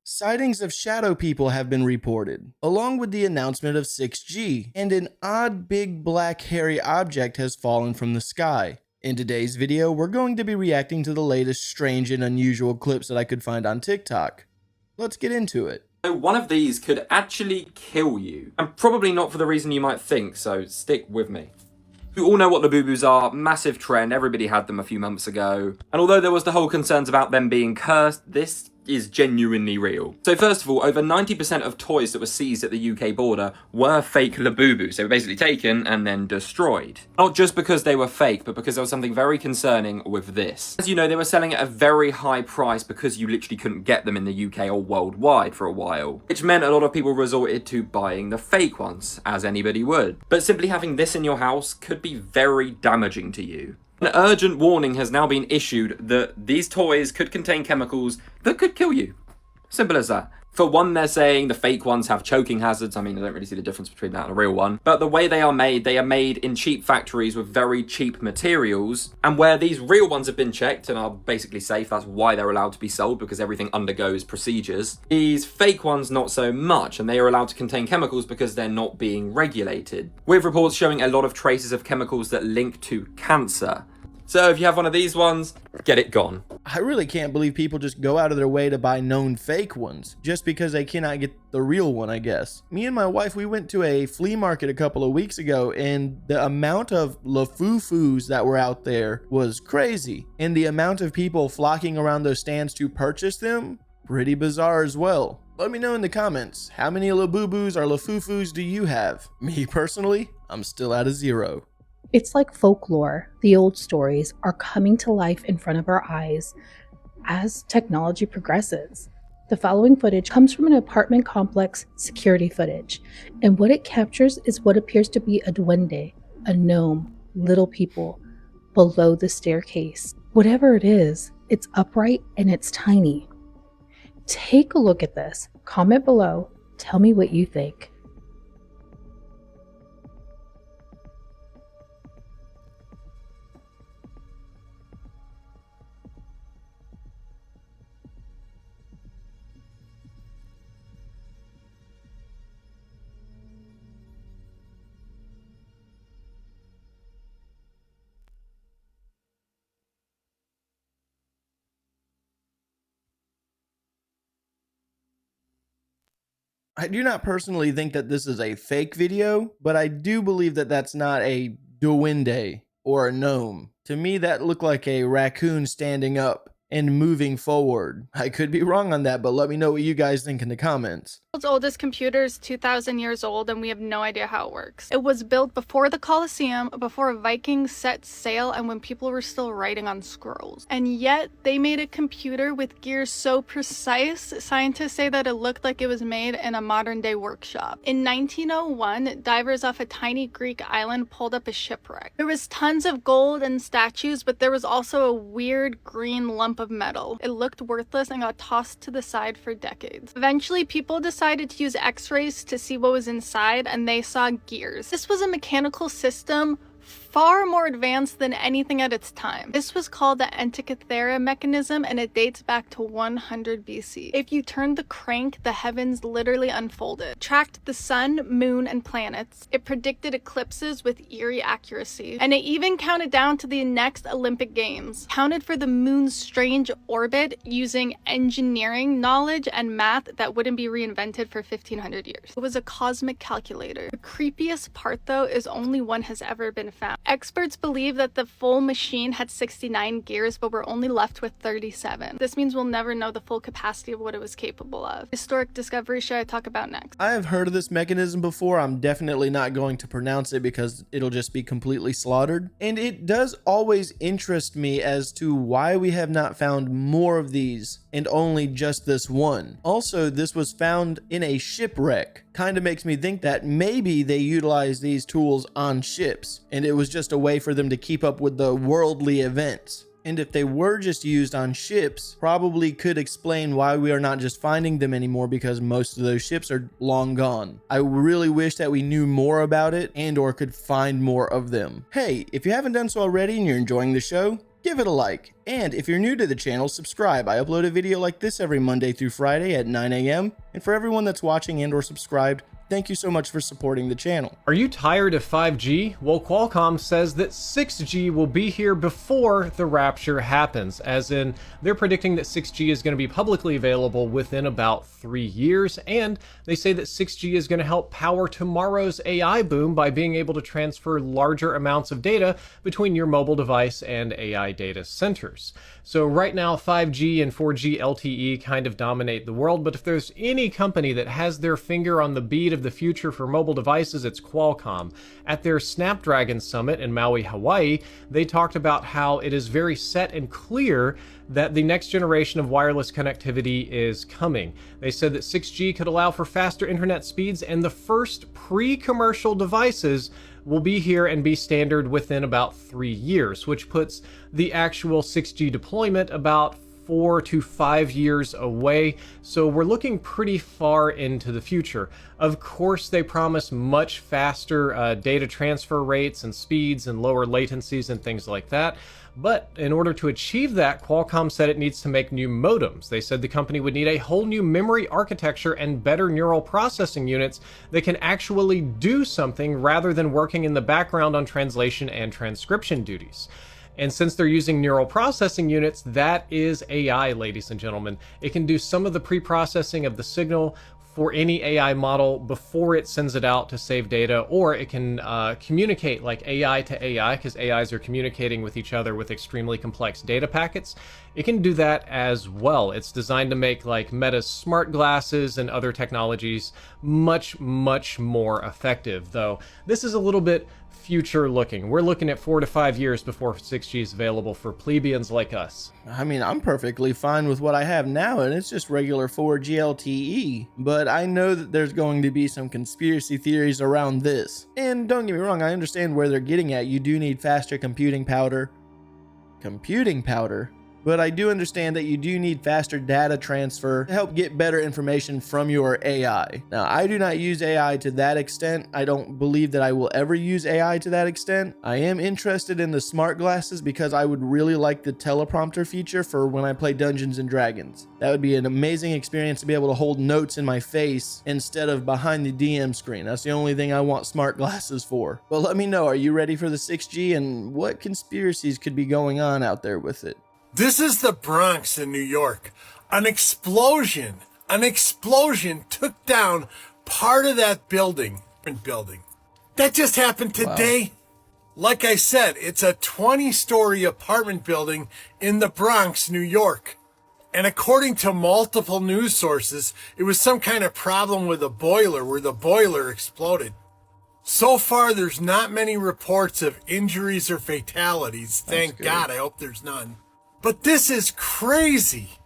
Sightings of shadow people have been reported, along with the announcement of 6G, and an odd big black hairy object has fallen from the sky. In today's video, we're going to be reacting to the latest strange and unusual clips that I could find on TikTok. Let's get into it. So one of these could actually kill you, and probably not for the reason you might think, so stick with me. You all know what Labubu's are, massive trend, everybody had them a few months ago. And although there was the whole concerns about them being cursed, this is genuinely real. So first of all, over 90% of toys that were seized at the UK border were fake Labubus. They were basically taken and then destroyed. Not just because they were fake, but because there was something very concerning with this. As you know, they were selling at a very high price because you literally couldn't get them in the UK or worldwide for a while, which meant a lot of people resorted to buying the fake ones, as anybody would. But simply having this in your house could be very damaging to you. An urgent warning has now been issued that these toys could contain chemicals that could kill you. Simple as that. For one, they're saying the fake ones have choking hazards. I mean, I don't really see the difference between that and a real one. But the way they are made in cheap factories with very cheap materials. And where these real ones have been checked and are basically safe, that's why they're allowed to be sold, because everything undergoes procedures. These fake ones, not so much, and they are allowed to contain chemicals because they're not being regulated. With reports showing a lot of traces of chemicals that link to cancer. So if you have one of these ones, get it gone. I really can't believe people just go out of their way to buy known fake ones, just because they cannot get the real one, I guess. Me and my wife, we went to a flea market a couple of weeks ago, and the amount of Lafufus that were out there was crazy. And the amount of people flocking around those stands to purchase them, pretty bizarre as well. Let me know in the comments, how many Labubus or Lafufus do you have? Me personally, I'm still at a 0. It's like folklore. The old stories are coming to life in front of our eyes as technology progresses. The following footage comes from an apartment complex security footage, and what it captures is what appears to be a duende, a gnome, little people, below the staircase. Whatever it is, it's upright and it's tiny. Take a look at this. Comment below. Tell me what you think. I do not personally think that this is a fake video, but I do believe that that's not a duende or a gnome. To me, that looked like a raccoon standing up and moving forward. I could be wrong on that, but let me know what you guys think in the comments. The world's oldest computer is 2,000 years old, and we have no idea how it works. It was built before the Colosseum, before Vikings set sail, and when people were still writing on scrolls. And yet, they made a computer with gears so precise, scientists say that it looked like it was made in a modern-day workshop. In 1901, divers off a tiny Greek island pulled up a shipwreck. There was tons of gold and statues, but there was also a weird green lump of metal. It looked worthless and got tossed to the side for decades. Eventually, people decided to use x-rays to see what was inside, and they saw gears. This was a mechanical system far more advanced than anything at its time. This was called the Antikythera mechanism, and it dates back to 100 BC. If you turned the crank, the heavens literally unfolded. It tracked the sun, moon, and planets. It predicted eclipses with eerie accuracy. And it even counted down to the next Olympic Games. Counted for the moon's strange orbit using engineering knowledge and math that wouldn't be reinvented for 1,500 years. It was a cosmic calculator. The creepiest part, though, is only one has ever been found. Experts believe that the full machine had 69 gears, but we're only left with 37. This means we'll never know the full capacity of what it was capable of. Historic discovery should I talk about next? I have heard of this mechanism before. I'm definitely not going to pronounce it because it'll just be completely slaughtered. And it does always interest me as to why we have not found more of these and only just this one. Also, this was found in a shipwreck. Kind of makes me think that maybe they utilized these tools on ships and it was just a way for them to keep up with the worldly events. And if they were just used on ships, probably could explain why we are not just finding them anymore, because most of those ships are long gone. I really wish that we knew more about it and or could find more of them. Hey, if you haven't done so already and you're enjoying the show, give it a like. And if you're new to the channel, subscribe. I upload a video like this every Monday through Friday at 9 a.m. And for everyone that's watching and or subscribed, thank you so much for supporting the channel. Are you tired of 5G? Well, Qualcomm says that 6G will be here before the rapture happens, as in they're predicting that 6G is going to be publicly available within about 3 years, and they say that 6G is going to help power tomorrow's AI boom by being able to transfer larger amounts of data between your mobile device and AI data centers. So right now, 5G and 4G LTE kind of dominate the world, but if there's any company that has their finger on the beat of the future for mobile devices, it's Qualcomm. At their Snapdragon Summit in Maui, Hawaii, they talked about how it is very set and clear that the next generation of wireless connectivity is coming. They said that 6G could allow for faster internet speeds, and the first pre-commercial devices will be here and be standard within about 3 years, which puts the actual 6G deployment about 4 to 5 years away, so we're looking pretty far into the future. Of course, they promise much faster data transfer rates and speeds and lower latencies and things like that. But in order to achieve that, Qualcomm said it needs to make new modems. They said the company would need a whole new memory architecture and better neural processing units that can actually do something rather than working in the background on translation and transcription duties. And since they're using neural processing units, that is AI, ladies and gentlemen. It can do some of the pre-processing of the signal for any AI model before it sends it out to save data, or it can communicate like AI to AI, because AIs are communicating with each other with extremely complex data packets. It can do that as well. It's designed to make like Meta's smart glasses and other technologies much, much more effective, though this is a little bit future looking. We're looking at 4 to 5 years before 6G is available for plebeians like us. I mean, I'm perfectly fine with what I have now, and it's just regular 4G LTE. But I know that there's going to be some conspiracy theories around this. And don't get me wrong, I understand where they're getting at. You do need faster computing power. But I do understand that you do need faster data transfer to help get better information from your AI. Now, I do not use AI to that extent. I don't believe that I will ever use AI to that extent. I am interested in the smart glasses because I would really like the teleprompter feature for when I play Dungeons and Dragons. That would be an amazing experience to be able to hold notes in my face instead of behind the DM screen. That's the only thing I want smart glasses for. But let me know, are you ready for the 6G and what conspiracies could be going on out there with it? This is the Bronx in New York. An explosion took down part of that building. That just happened today. Wow. Like I said, it's a 20-story apartment building in the Bronx, New York. And according to multiple news sources, it was some kind of problem with a boiler where the boiler exploded. So far, there's not many reports of injuries or fatalities. Thank God. I hope there's none. But this is crazy.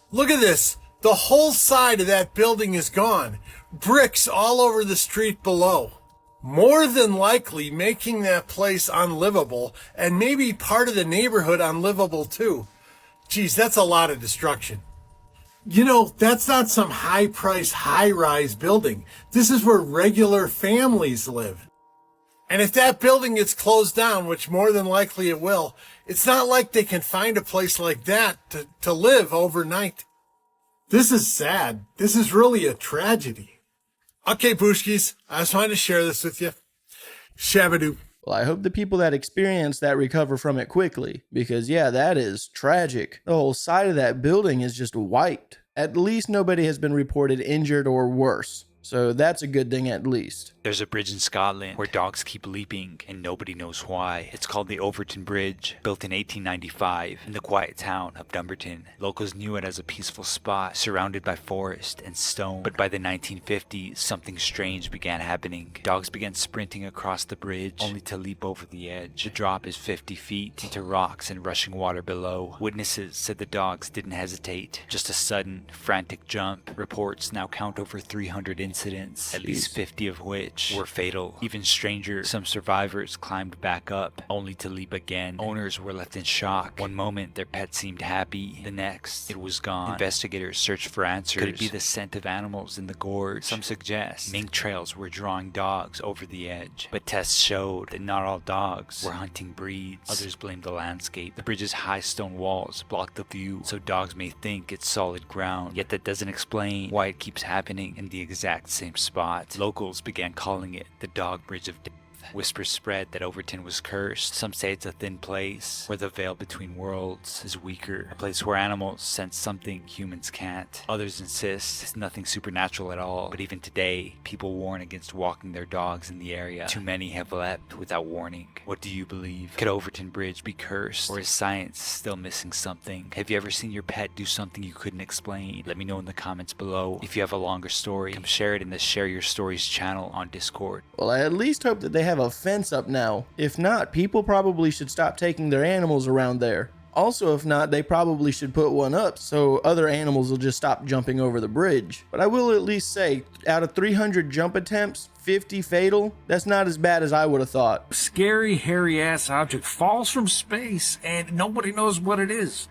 Look at this. The whole side of that building is gone. Bricks all over the street below. More than likely making that place unlivable, and maybe part of the neighborhood unlivable too. Geez, that's a lot of destruction. You know, that's not some high-priced, high-rise building. This is where regular families live. And if that building gets closed down, which more than likely it will, it's not like they can find a place like that to live overnight. This is sad. This is really a tragedy. Okay, Booshkies, I just wanted to share this with you. Shabadoo. Well, I hope the people that experience that recover from it quickly, because yeah, that is tragic. The whole side of that building is just wiped. At least nobody has been reported injured or worse. So that's a good thing at least. There's a bridge in Scotland where dogs keep leaping and nobody knows why. It's called the Overton Bridge, built in 1895 in the quiet town of Dumbarton. Locals knew it as a peaceful spot surrounded by forest and stone. But by the 1950s, something strange began happening. Dogs began sprinting across the bridge only to leap over the edge. The drop is 50 feet into rocks and rushing water below. Witnesses said the dogs didn't hesitate. Just a sudden, frantic jump. Reports now count over 300 incidents incidents, at least 50 of which were fatal. Even stranger, some survivors climbed back up, only to leap again. Owners were left in shock. One moment, their pet seemed happy. The next, it was gone. Investigators searched for answers. Could it be the scent of animals in the gorge? Some suggest mink trails were drawing dogs over the edge. But tests showed that not all dogs were hunting breeds. Others blamed the landscape. The bridge's high stone walls blocked the view, so dogs may think it's solid ground. Yet that doesn't explain why it keeps happening in the exact same spot. Locals began calling it the Dog Bridge of Death. Whispers spread that Overton was cursed. Some say it's a thin place where the veil between worlds is weaker, a place where animals sense something humans can't. Others insist it's nothing supernatural at all, but even today, people warn against walking their dogs in the area. Too many have leapt without warning. What do you believe? Could Overton Bridge be cursed, or is science still missing something? Have you ever seen your pet do something you couldn't explain? Let me know in the comments below. If you have a longer story, come share it in the Share Your Stories channel on Discord. Well, I at least hope that they have a fence up now. If not, people probably should stop taking their animals around there. Also, if not, they probably should put one up so other animals will just stop jumping over the bridge. But I will at least say, out of 300 jump attempts, 50 fatal, that's not as bad as I would have thought. Scary, hairy-ass object falls from space and nobody knows what it is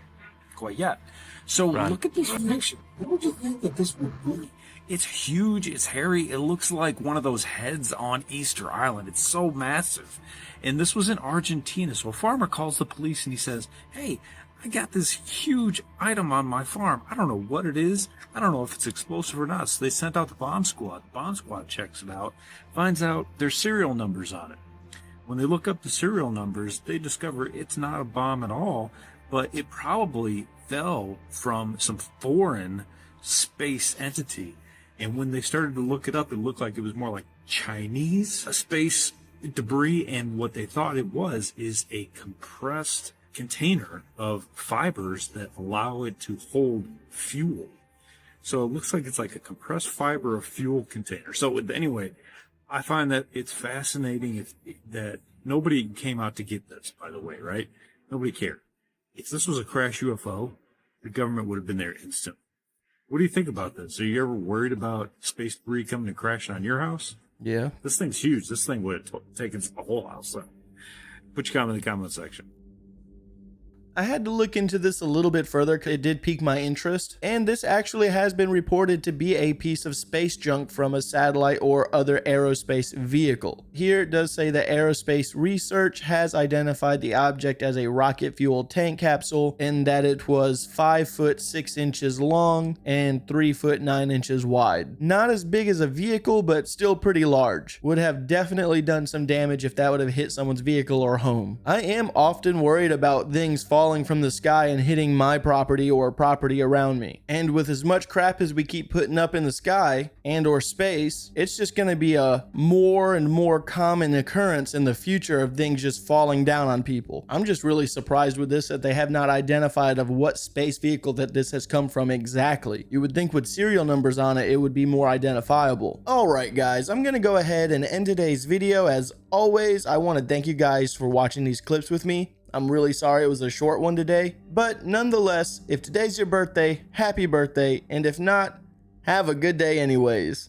quite yet. So look at this picture. What would you think that this would be? It's huge, it's hairy, it looks like one of those heads on Easter Island. It's so massive. And this was in Argentina. So a farmer calls the police and he says, hey, I got this huge item on my farm. I don't know what it is. I don't know if it's explosive or not. So they sent out the bomb squad. The bomb squad checks it out, finds out there's serial numbers on it. When they look up the serial numbers, they discover it's not a bomb at all, but it probably fell from some foreign space entity. And when they started to look it up, it looked like it was more like Chinese space debris. And what they thought it was is a compressed container of fibers that allow it to hold fuel. So it looks like it's like a compressed fiber of fuel container. So anyway, I find that it's fascinating that nobody came out to get this, by the way, right? Nobody cared. If this was a crash UFO, the government would have been there instantly. What do you think about this? Are you ever worried about space debris coming and crashing on your house? Yeah. This thing's huge. This thing would have taken the whole house. So put your comment in the comment section. I had to look into this a little bit further because it did pique my interest, and this actually has been reported to be a piece of space junk from a satellite or other aerospace vehicle. Here it does say that aerospace research has identified the object as a rocket fuel tank capsule and that it was 5 foot 6 inches long and 3 foot 9 inches wide. Not as big as a vehicle, but still pretty large. Would have definitely done some damage if that would have hit someone's vehicle or home. I am often worried about things falling from the sky and hitting my property or property around me. And with as much crap as we keep putting up in the sky and or space, it's just going to be a more and more common occurrence in the future of things just falling down on people. I'm just really surprised with this that they have not identified of what space vehicle that this has come from exactly. You would think with serial numbers on it, it would be more identifiable. Alright guys, I'm going to go ahead and end today's video. As always, I want to thank you guys for watching these clips with me. I'm really sorry it was a short one today, but nonetheless, if today's your birthday, happy birthday, and if not, have a good day anyways.